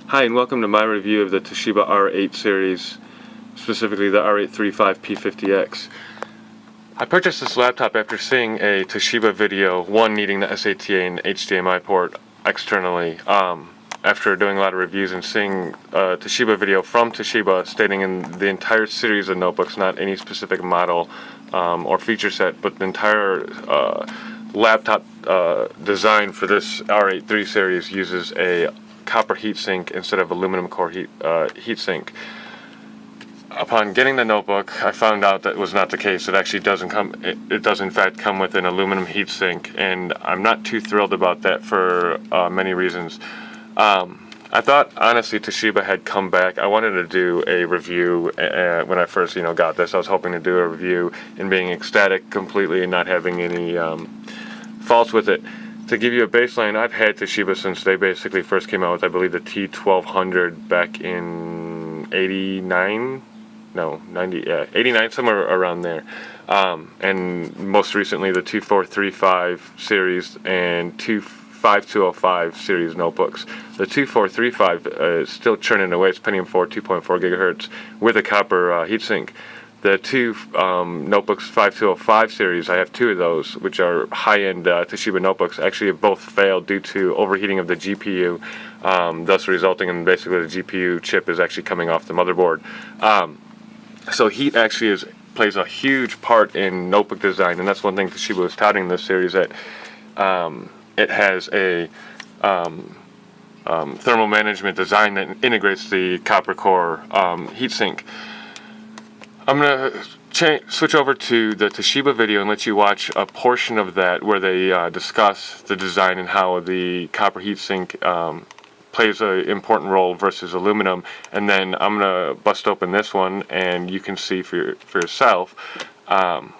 Hi, and welcome to my review of the Toshiba R8 series, specifically the R835-P50X. I purchased this laptop after seeing a Toshiba video, one needing the SATA and HDMI port externally. After doing a lot of reviews and seeing a Toshiba video from Toshiba stating in the entire series of notebooks, not any specific model or feature set, but the entire laptop design for this R830 series uses a copper heatsink instead of aluminum core heatsink. Upon getting the notebook, I found out that was not the case. It actually doesn't come. It does in fact come with an aluminum heatsink, and I'm not too thrilled about that for many reasons. I thought honestly Toshiba had come back. I wanted to do a review when I first got this. I was hoping to do a review and being ecstatic completely and not having any faults with it. To give you a baseline, I've had Toshiba since they basically first came out with, I believe, the T1200 back in 89, somewhere around there. And most recently the 2435 series and 5205 series notebooks. The 2435 is still churning away. It's Pentium 4, 2.4 gigahertz with a copper heatsink. The two notebooks 5205 series, I have two of those, which are high-end Toshiba notebooks, actually have both failed due to overheating of the GPU, thus resulting in basically the GPU chip is actually coming off the motherboard. So heat actually plays a huge part in notebook design, and that's one thing Toshiba was touting in this series, that it has a thermal management design that integrates the copper core heatsink. I'm going to switch over to the Toshiba video and let you watch a portion of that where they discuss the design and how the copper heatsink plays an important role versus aluminum. And then I'm going to bust open this one and you can see for yourself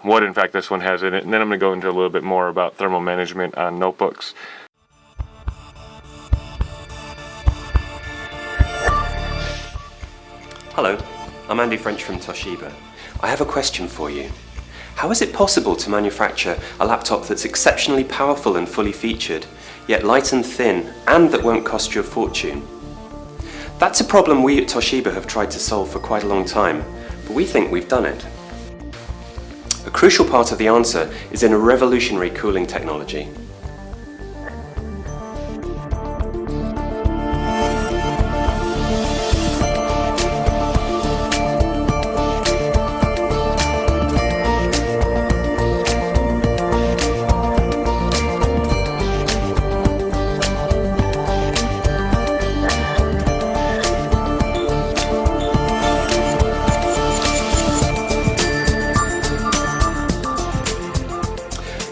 what in fact this one has in it. And then I'm going to go into a little bit more about thermal management on notebooks. Hello, I'm Andy French from Toshiba. I have a question for you. How is it possible to manufacture a laptop that's exceptionally powerful and fully featured, yet light and thin, and that won't cost you a fortune? That's a problem we at Toshiba have tried to solve for quite a long time, but we think we've done it. A crucial part of the answer is in a revolutionary cooling technology.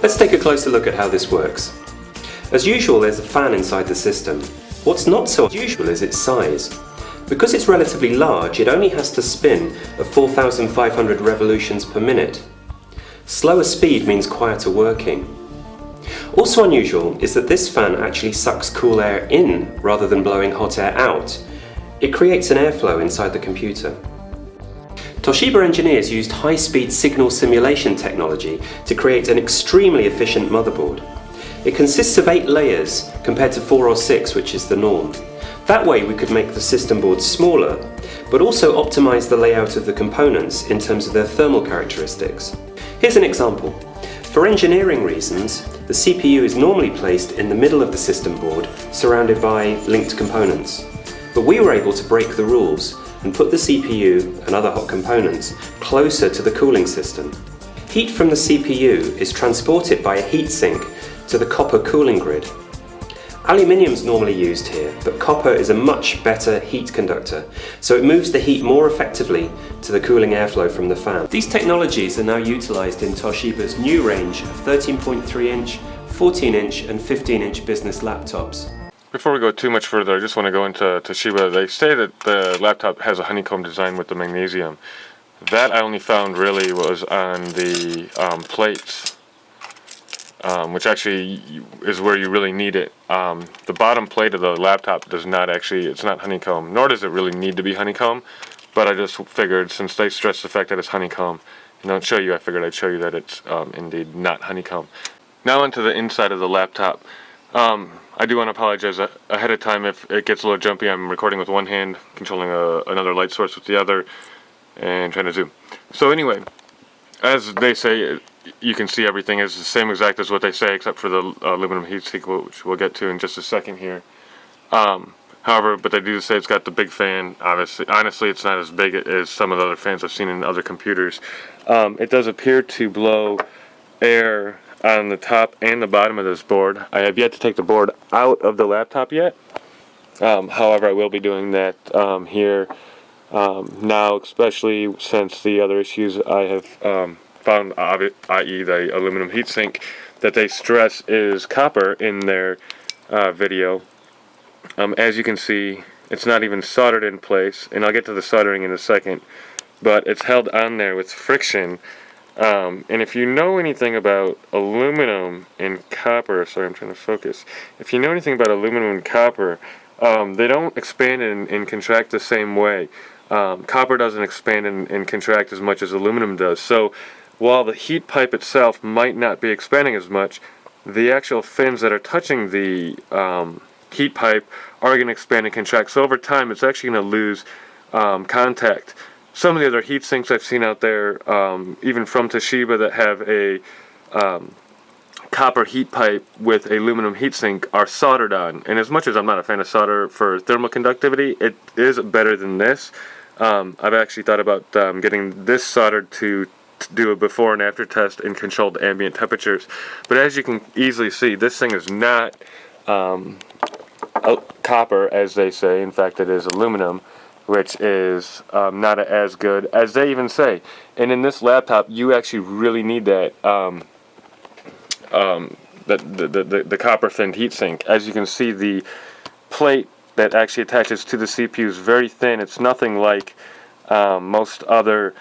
Let's take a closer look at how this works. As usual, there's a fan inside the system. What's not so usual is its size. Because it's relatively large, it only has to spin at 4,500 revolutions per minute. Slower speed means quieter working. Also unusual is that this fan actually sucks cool air in rather than blowing hot air out. It creates an airflow inside the computer. Toshiba engineers used high-speed signal simulation technology to create an extremely efficient motherboard. It consists of 8 layers compared to 4 or 6, which is the norm. That way we could make the system board smaller, but also optimize the layout of the components in terms of their thermal characteristics. Here's an example. For engineering reasons, the CPU is normally placed in the middle of the system board, surrounded by linked components. But we were able to break the rules and put the CPU and other hot components closer to the cooling system. Heat from the CPU is transported by a heatsink to the copper cooling grid. Aluminium is normally used here, but copper is a much better heat conductor, so it moves the heat more effectively to the cooling airflow from the fan. These technologies are now utilized in Toshiba's new range of 13.3-inch, 14-inch and 15-inch business laptops. Before we go too much further, I just want to go into Toshiba. They say that the laptop has a honeycomb design with the magnesium. That I only found really was on the plates, which actually is where you really need it. The bottom plate of the laptop does not actually, it's not honeycomb, nor does it really need to be honeycomb, but I just figured since they stress the fact that it's honeycomb, and I figured I'd show you that it's indeed not honeycomb. Now onto the inside of the laptop. I do want to apologize ahead of time if it gets a little jumpy. I'm recording with one hand, controlling another light source with the other, and trying to zoom. So anyway, as they say, you can see everything is the same exact as what they say, except for the aluminum heatsink, which we'll get to in just a second here. However, but they do say it's got the big fan. Honestly, it's not as big as some of the other fans I've seen in other computers. It does appear to blow air on the top and the bottom of this board. I have yet to take the board out of the laptop yet. However, I will be doing that here now, especially since the other issues I have found, i.e. the aluminum heatsink, that they stress is copper in their video. As you can see, it's not even soldered in place, and I'll get to the soldering in a second, but it's held on there with friction. And if you know anything about aluminum and copper, sorry, I'm trying to focus. If you know anything about aluminum and copper, they don't expand and contract the same way. Copper doesn't expand and contract as much as aluminum does. So while the heat pipe itself might not be expanding as much, the actual fins that are touching the heat pipe are going to expand and contract. So over time, it's actually going to lose contact. Some of the other heat sinks I've seen out there, even from Toshiba, that have a copper heat pipe with aluminum heatsink are soldered on. And as much as I'm not a fan of solder for thermal conductivity, it is better than this. I've actually thought about getting this soldered to do a before and after test in controlled ambient temperatures. But as you can easily see, this thing is not copper, as they say. In fact, it is aluminum, which is not as good as they even say. And in this laptop, you actually really need that the copper finned heatsink. As you can see, the plate that actually attaches to the CPU is very thin. It's nothing like most other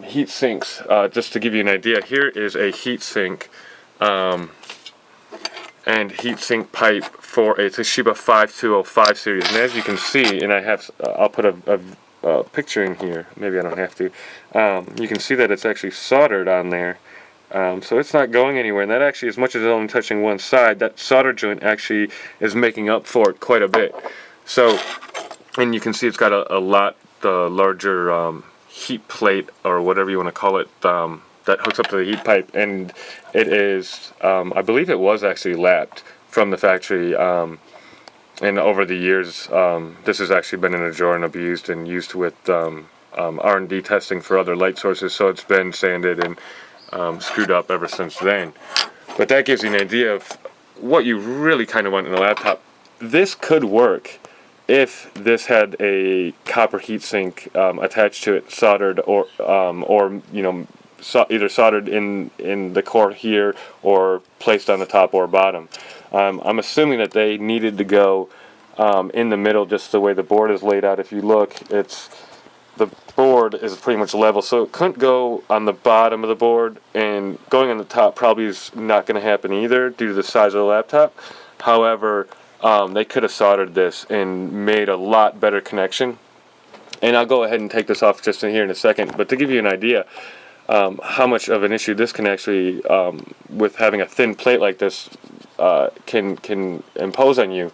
heat sinks. Just to give you an idea, here is a heat sink and heatsink pipe for a Toshiba 5205 series. And as you can see, and I'll put a picture in here. Maybe I don't have to. You can see that it's actually soldered on there. So it's not going anywhere. And that actually, as much as it's only touching one side, that solder joint actually is making up for it quite a bit. So, and you can see it's got a lot larger heat plate, or whatever you want to call it, that hooks up to the heat pipe, and it is, I believe it was actually lapped from the factory, and over the years, this has actually been in a drawer and abused and used with R&D testing for other light sources, so it's been sanded and screwed up ever since then. But that gives you an idea of what you really kind of want in a laptop. This could work if this had a copper heatsink attached to it, soldered, or you know, either soldered in the core here or placed on the top or bottom. I'm assuming that they needed to go in the middle, just the way the board is laid out. If you look, the board is pretty much level, so it couldn't go on the bottom of the board, and going on the top probably is not going to happen either due to the size of the laptop. However, they could have soldered this and made a lot better connection. And I'll go ahead and take this off just in here in a second, but to give you an idea how much of an issue this can actually, with having a thin plate like this, can impose on you.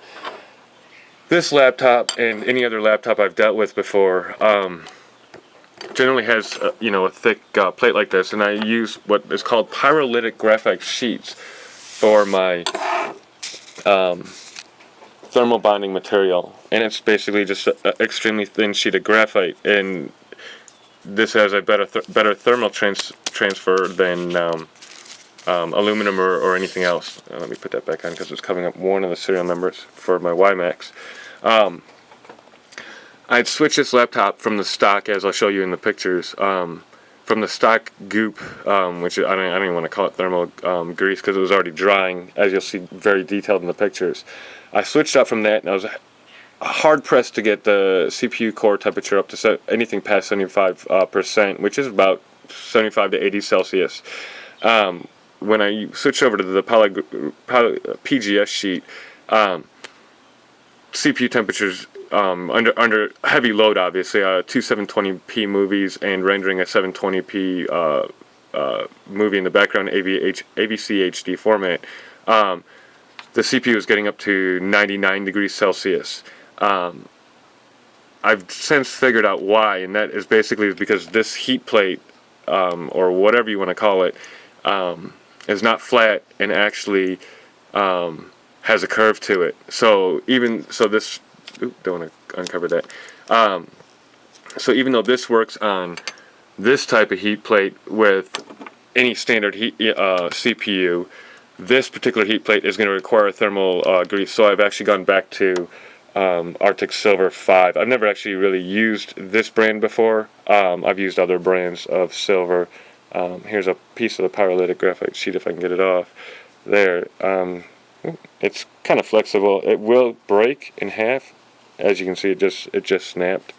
This laptop and any other laptop I've dealt with before generally has a thick plate like this, and I use what is called pyrolytic graphite sheets for my thermal bonding material, and it's basically just an extremely thin sheet of graphite, and this has a better thermal transfer than aluminum or anything else. Let me put that back on because it's coming up one of the serial numbers for my WiMAX. I'd switch this laptop from the stock, as I'll show you in the pictures, from the stock goop, which I don't even want to call it thermal grease because it was already drying, as you'll see very detailed in the pictures. I switched up from that, and I was hard pressed to get the CPU core temperature up to anything past 75%, which is about 75 to 80 Celsius. When I switched over to the PGS sheet, CPU temperatures under heavy load, obviously, two 720p movies and rendering a 720p movie in the background, AVC HD format. the CPU is getting up to 99 degrees Celsius. I've since figured out why, and that is basically because this heat plate, or whatever you want to call it, is not flat and actually has a curve to it. So this, don't want to uncover that. So even though this works on this type of heat plate with any standard CPU, this particular heat plate is going to require a thermal grease. So I've actually gone back to Arctic Silver 5. I've never actually really used this brand before. I've used other brands of silver. Here's a piece of the pyrolytic graphite sheet if I can get it off. There. It's kind of flexible. It will break in half. As you can see, it just snapped.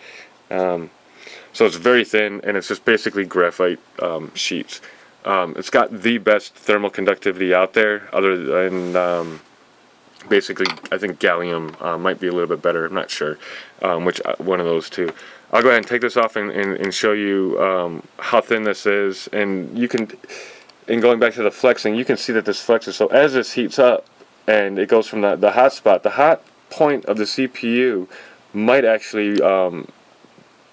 So it's very thin, and it's just basically graphite sheets. It's got the best thermal conductivity out there, other than basically, I think gallium might be a little bit better. I'm not sure which one of those two. I'll go ahead and take this off and show you how thin this is. And you can, in going back to the flexing, you can see that this flexes. So as this heats up and it goes from the hot spot, the hot point of the CPU might actually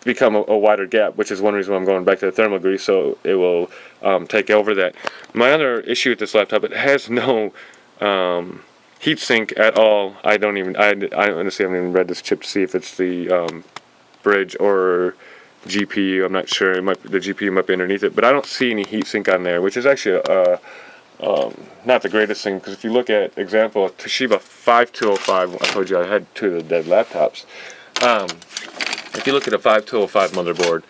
become a wider gap, which is one reason why I'm going back to the thermal grease, so it will take over that. My other issue with this laptop, it has no heatsink at all. I honestly haven't even read this chip to see if it's the bridge or GPU. I'm not sure. The GPU might be underneath it, but I don't see any heatsink on there, which is actually not the greatest thing, because if you look at example Toshiba 5205, I told you I had two of the dead laptops. If you look at a 5205 motherboard,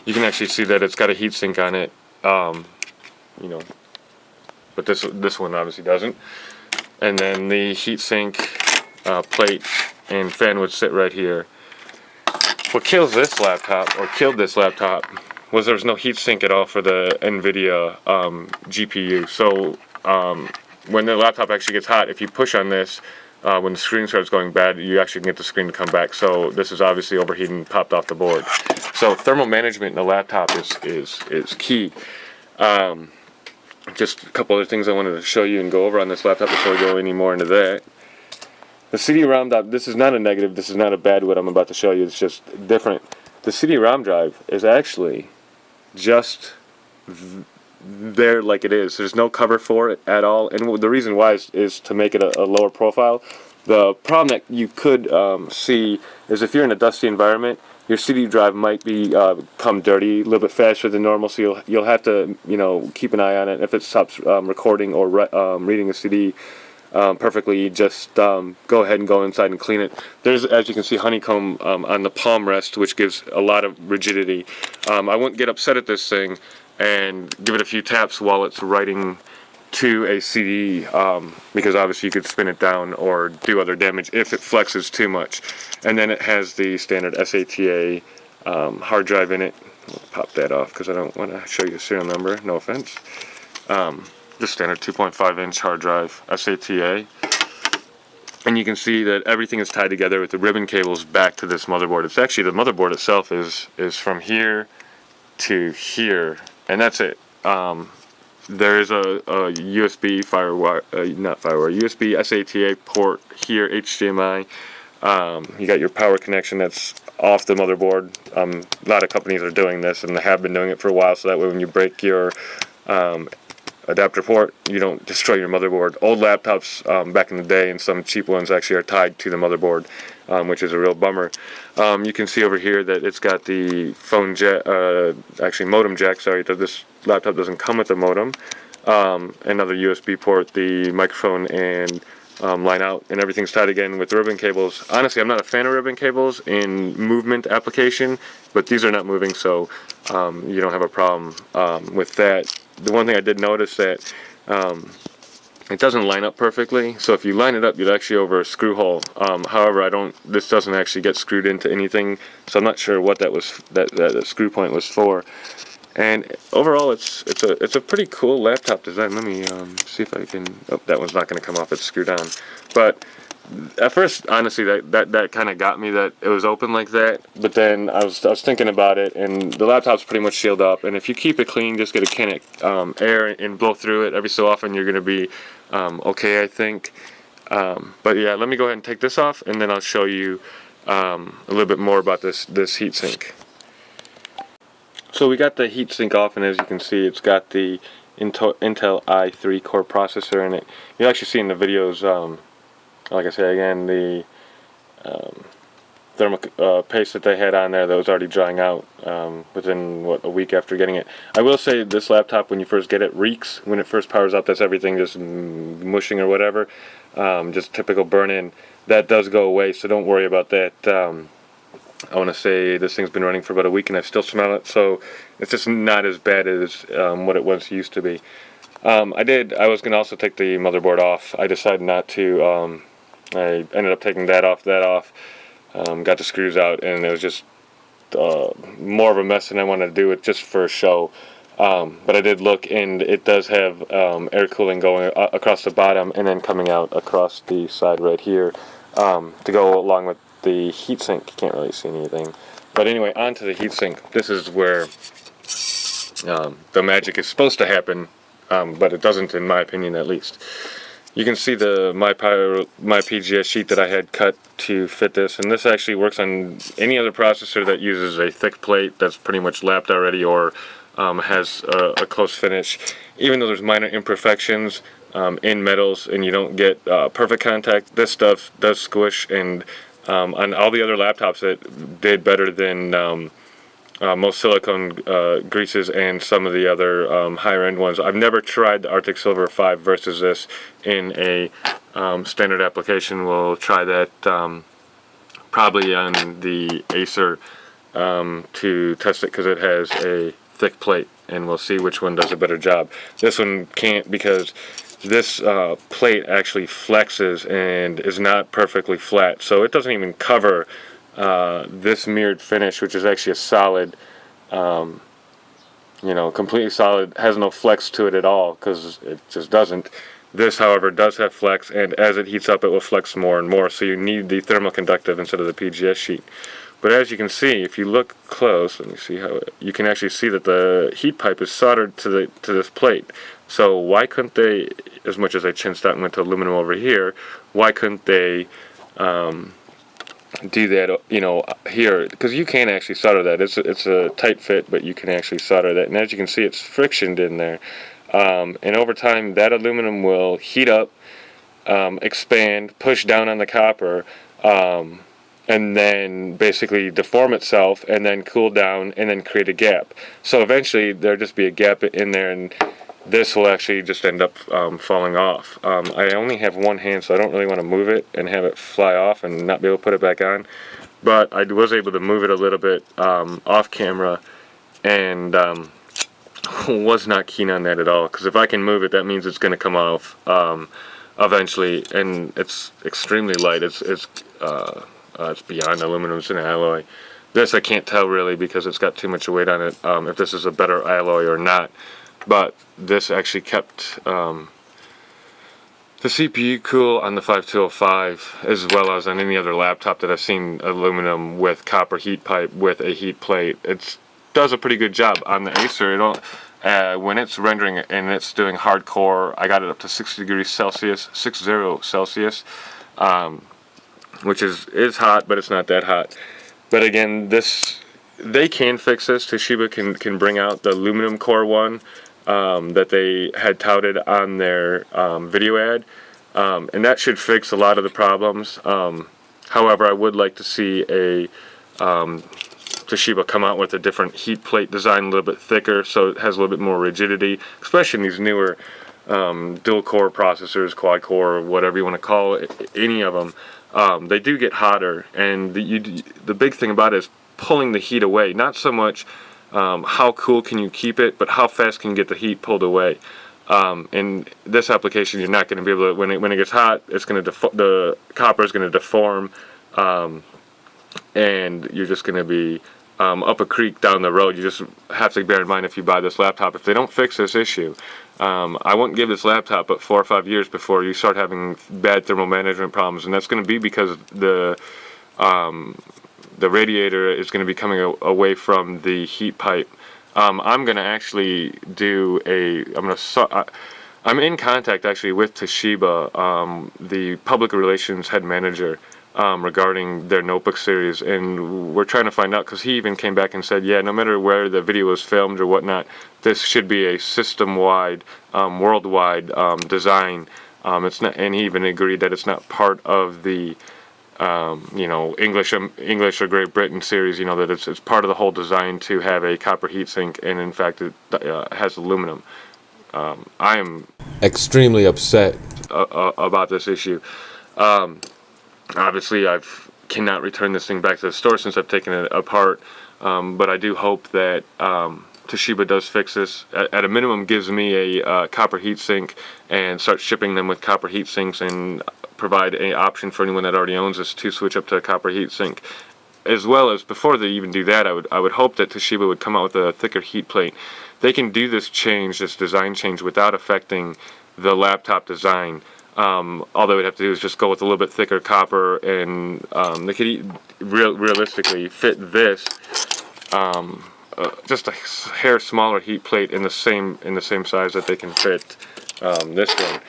you can actually see that it's got a heatsink on it, but this one obviously doesn't. And then the heatsink plate and fan would sit right here. What kills this laptop, or killed this laptop, was there was no heatsink at all for the NVIDIA GPU. So when the laptop actually gets hot, if you push on this, when the screen starts going bad, you actually can get the screen to come back. So this is obviously overheating and popped off the board. So thermal management in a laptop is key. Just a couple other things I wanted to show you and go over on this laptop before we go any more into that. The CD-ROM drive, this is not a negative, this is not a bad what I'm about to show you, it's just different. The CD-ROM drive is actually just there like it is. There's no cover for it at all, and the reason why is to make it a lower profile. The problem that you could see is if you're in a dusty environment, your CD drive might become dirty a little bit faster than normal, so you'll have to keep an eye on it. If it stops recording or reading a CD perfectly, just go ahead and go inside and clean it. There's, as you can see, honeycomb on the palm rest, which gives a lot of rigidity. I wouldn't get upset at this thing and give it a few taps while it's writing to a CD, because obviously you could spin it down or do other damage if it flexes too much. And then it has the standard SATA hard drive in it. I'll pop that off because I don't want to show you the serial number, no offense. The standard 2.5 inch hard drive SATA. And you can see that everything is tied together with the ribbon cables back to this motherboard. It's actually, the motherboard itself is from here to here, and that's it. There is a USB USB SATA port here, HDMI. You got your power connection that's off the motherboard. A lot of companies are doing this, and they have been doing it for a while, so that way when you break your adapter port, you don't destroy your motherboard. Old laptops back in the day, and some cheap ones actually are tied to the motherboard, which is a real bummer. You can see over here that it's got the phone jack, actually modem jack, sorry, this laptop doesn't come with a modem. Another USB port, the microphone, and line out, and everything's tied again with ribbon cables. Honestly, I'm not a fan of ribbon cables in movement application, but these are not moving, so you don't have a problem with that. The one thing I did notice that it doesn't line up perfectly, so if you line it up, you'd actually over a screw hole. However, this doesn't actually get screwed into anything, so I'm not sure what that was, that screw point was for. And overall, it's a pretty cool laptop design. Let me see if I can. Oh, that one's not going to come off. It's screwed on. But at first, honestly, that kind of got me that it was open like that. But then I was thinking about it, and the laptop's pretty much sealed up. And if you keep it clean, just get a can of air and blow through it. Every so often, you're going to be okay, I think. But yeah, let me go ahead and take this off, and then I'll show you a little bit more about this heatsink. So we got the heatsink off, and as you can see, it's got the Intel i3 core processor in it. You'll actually see in the videos, like I say again, the thermal paste that they had on there that was already drying out within a week after getting it. I will say this laptop, when you first get it, reeks. When it first powers up, that's everything just mushing or whatever, just typical burn-in. That does go away, so don't worry about that. I want to say this thing's been running for about a week and I still smell it, so it's just not as bad as what it once used to be. I was going to also take the motherboard off. I decided not to. I ended up taking that off, got the screws out, and it was just more of a mess than I wanted to do it just for show. But I did look, and it does have air cooling going across the bottom and then coming out across the side right here to go along with the heatsink. You can't really see anything. But anyway, onto the heatsink. This is where the magic is supposed to happen, but it doesn't, in my opinion, at least. You can see my PGS sheet that I had cut to fit this, and this actually works on any other processor that uses a thick plate that's pretty much lapped already or has a close finish. Even though there's minor imperfections in metals and you don't get perfect contact, this stuff does squish, and on all the other laptops it did better than most silicone greases and some of the other higher end ones. I've never tried the Arctic Silver 5 versus this in a standard application. We'll try that probably on the Acer to test it because it has a thick plate, and we'll see which one does a better job. This one can't because this plate actually flexes and is not perfectly flat, so it doesn't even cover this mirrored finish, which is actually a solid, completely solid, has no flex to it at all because it just doesn't. This, however, does have flex, and as it heats up, it will flex more and more, so you need the thermal conductive instead of the PGS sheet. But as you can see, if you look close, let me see how you can actually see that the heat pipe is soldered to this plate. So why couldn't they, as much as I chinched out and went to aluminum over here, why couldn't they do that, here? Because you can actually solder that. It's a tight fit, but you can actually solder that. And as you can see, it's frictioned in there. And over time, that aluminum will heat up, expand, push down on the copper, and then basically deform itself, and then cool down, and then create a gap. So eventually, there'll just be a gap in there, and this will actually just end up falling off. I only have one hand, so I don't really want to move it and have it fly off and not be able to put it back on. But I was able to move it a little bit off camera, and was not keen on that at all. Because if I can move it, that means it's going to come off eventually, and it's extremely light. It's beyond aluminum. It's an alloy. This I can't tell really because it's got too much weight on it. If this is a better alloy or not. But this actually kept the CPU cool on the 5205 as well as on any other laptop that I've seen aluminum with copper heat pipe with a heat plate. It does a pretty good job on the Acer. When it's rendering and it's doing hardcore, I got it up to 60 degrees Celsius, 60 Celsius, which is hot, but it's not that hot. But again, they can fix this. Toshiba can bring out the aluminum core one that they had touted on their video ad, and that should fix a lot of the problems. However, I would like to see a Toshiba come out with a different heat plate design, a little bit thicker, so it has a little bit more rigidity, especially in these newer dual core processors, quad core, whatever you want to call it, any of them. They do get hotter, and the big thing about it is pulling the heat away. Not so much how cool can you keep it, but how fast can you get the heat pulled away. In this application, you're not going to be able to. When it gets hot, it's going to the copper is going to deform, and you're just going to be up a creek down the road. You just have to bear in mind if you buy this laptop, if they don't fix this issue, I won't give this laptop but 4 or 5 years before you start having bad thermal management problems, and that's going to be because the radiator is going to be coming away from the heat pipe. I'm going to actually do I'm in contact actually with Toshiba, the public relations head manager, regarding their notebook series, and we're trying to find out, because he even came back and said, yeah, no matter where the video was filmed or whatnot, this should be a system-wide, worldwide design. It's not, and he even agreed that it's not part of the English or Great Britain series. That it's part of the whole design to have a copper heatsink, and in fact it has aluminum. I am extremely upset about this issue. Obviously, I cannot return this thing back to the store since I've taken it apart, but I do hope that Toshiba does fix this. At a minimum, gives me a copper heatsink and start shipping them with copper heatsinks, and provide an option for anyone that already owns this to switch up to a copper heatsink. As well as, before they even do that, I would hope that Toshiba would come out with a thicker heat plate. They can do this change, this design change, without affecting the laptop design. All they would have to do is just go with a little bit thicker copper, and they could realistically fit this just a hair smaller heat plate in the same size that they can fit this one.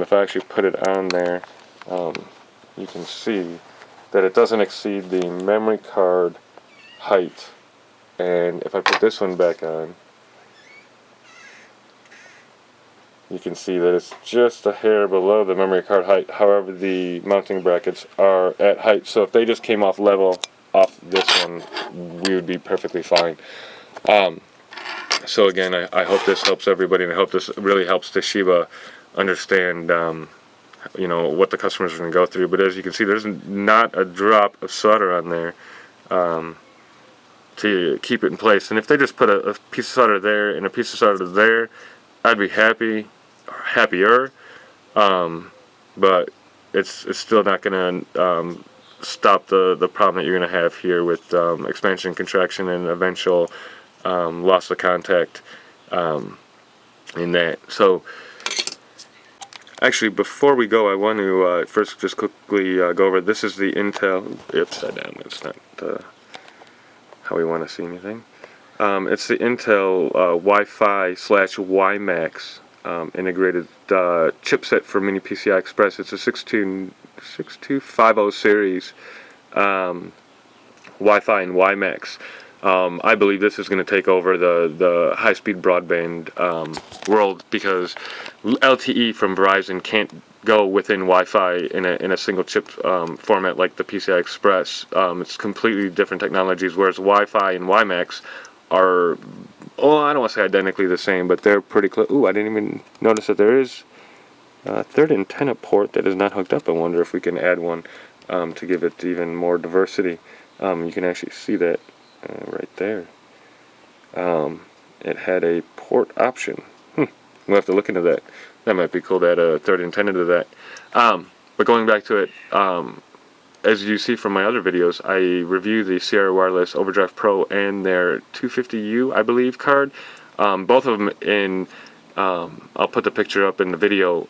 If I actually put it on there, you can see that it doesn't exceed the memory card height. And if I put this one back on, you can see that it's just a hair below the memory card height. However, the mounting brackets are at height, so if they just came off level off this one, we would be perfectly fine. So again, I hope this helps everybody, and I hope this really helps Toshiba understand what the customers are going to go through. But as you can see, there's not a drop of solder on there to keep it in place. And if they just put a piece of solder there and a piece of solder there, I'd be happier. But it's still not going to stop the problem that you're going to have here with expansion, contraction, and eventual loss of contact in that. So actually, before we go, I want to first just quickly go over, this is the Intel, upside down, that's not how we want to see anything. It's the Intel Wi-Fi / WiMAX integrated chipset for Mini PCI Express. It's a 6250 series Wi-Fi and WiMAX. I believe this is going to take over the high-speed broadband world, because LTE from Verizon can't go within Wi-Fi in a single chip format like the PCI Express. It's completely different technologies, whereas Wi-Fi and WiMAX are, I don't want to say identically the same, but they're pretty close. Ooh, I didn't even notice that there is a third antenna port that is not hooked up. I wonder if we can add one to give it even more diversity. You can actually see that right there. It had a port option. We'll have to look into that. That might be cool to add a third antenna to that. But going back to it, as you see from my other videos, I review the Sierra Wireless Overdrive Pro and their 250U, I believe, card. Both of them in, I'll put the picture up in the video,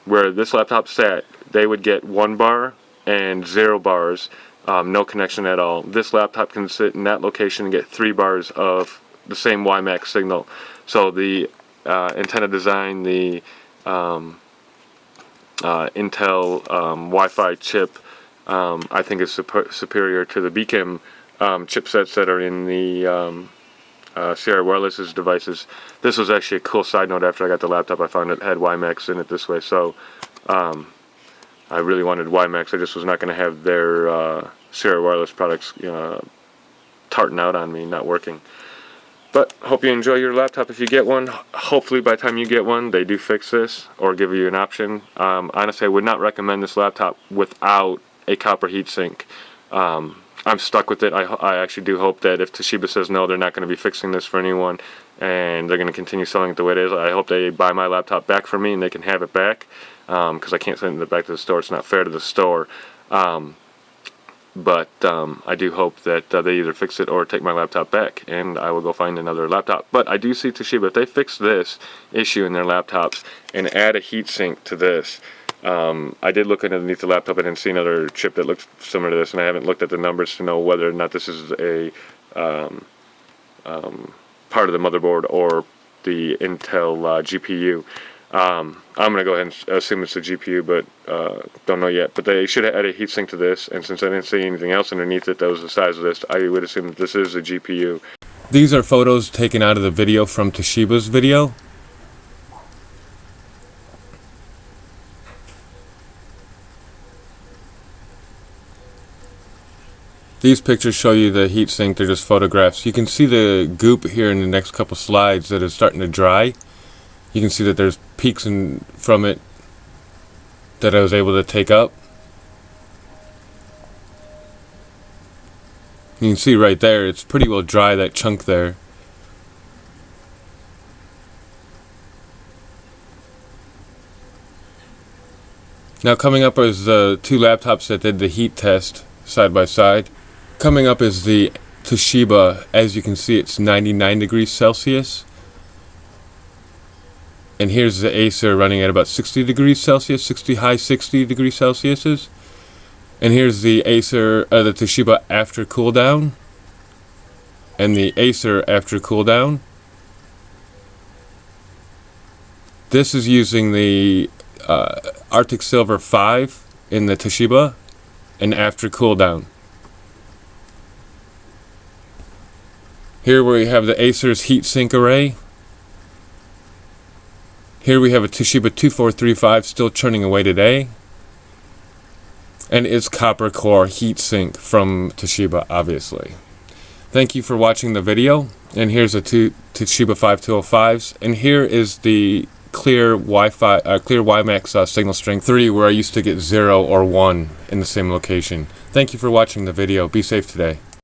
where this laptop sat, they would get 1 bar and 0 bars, no connection at all. This laptop can sit in that location and get 3 bars of the same WiMAX signal. So the antenna design, the Intel Wi-Fi chip, I think is superior to the Beacon chipsets that are in the Sierra Wireless's devices. This was actually a cool side note. After I got the laptop, I found it had WiMAX in it this way. So I really wanted WiMAX. I just was not going to have their Sierra Wireless products tarting out on me, not working. But hope you enjoy your laptop if you get one. Hopefully by the time you get one, they do fix this or give you an option. Honestly, I would not recommend this laptop without a copper heatsink. I'm stuck with it. I actually do hope that if Toshiba says no, they're not going to be fixing this for anyone, and they're going to continue selling it the way it is. I hope they buy my laptop back for me and they can have it back, because I can't send it back to the store. It's not fair to the store. But I do hope that they either fix it or take my laptop back, and I will go find another laptop. But I do see Toshiba, if they fix this issue in their laptops and add a heatsink to this, I did look underneath the laptop and didn't see another chip that looked similar to this, and I haven't looked at the numbers to know whether or not this is a part of the motherboard or the Intel GPU. I'm gonna go ahead and assume it's the GPU, but don't know yet. But they should have added a heatsink to this, and since I didn't see anything else underneath it that was the size of this, I would assume this is a GPU. These are photos taken out of the video from Toshiba's video. These pictures show you the heatsink. They're just photographs. You can see the goop here in the next couple slides that is starting to dry. You can see that there's peaks from it that I was able to take up. You can see right there, it's pretty well dry, that chunk there. Now coming up is the two laptops that did the heat test side by side. Coming up is the Toshiba. As you can see, it's 99 degrees Celsius. And here's the Acer running at about 60 degrees Celsius, high 60 degrees Celsius. And here's the Acer, the Toshiba after cooldown. And the Acer after cooldown. This is using the Arctic Silver 5 in the Toshiba and after cooldown. Here we have the Acer's heatsink array. Here we have a Toshiba 2435 still churning away today. And its copper core heatsink from Toshiba, obviously. Thank you for watching the video. And here's the two Toshiba 5205s. And here is the clear Wi-Fi, clear WiMAX signal strength 3, where I used to get 0 or 1 in the same location. Thank you for watching the video. Be safe today.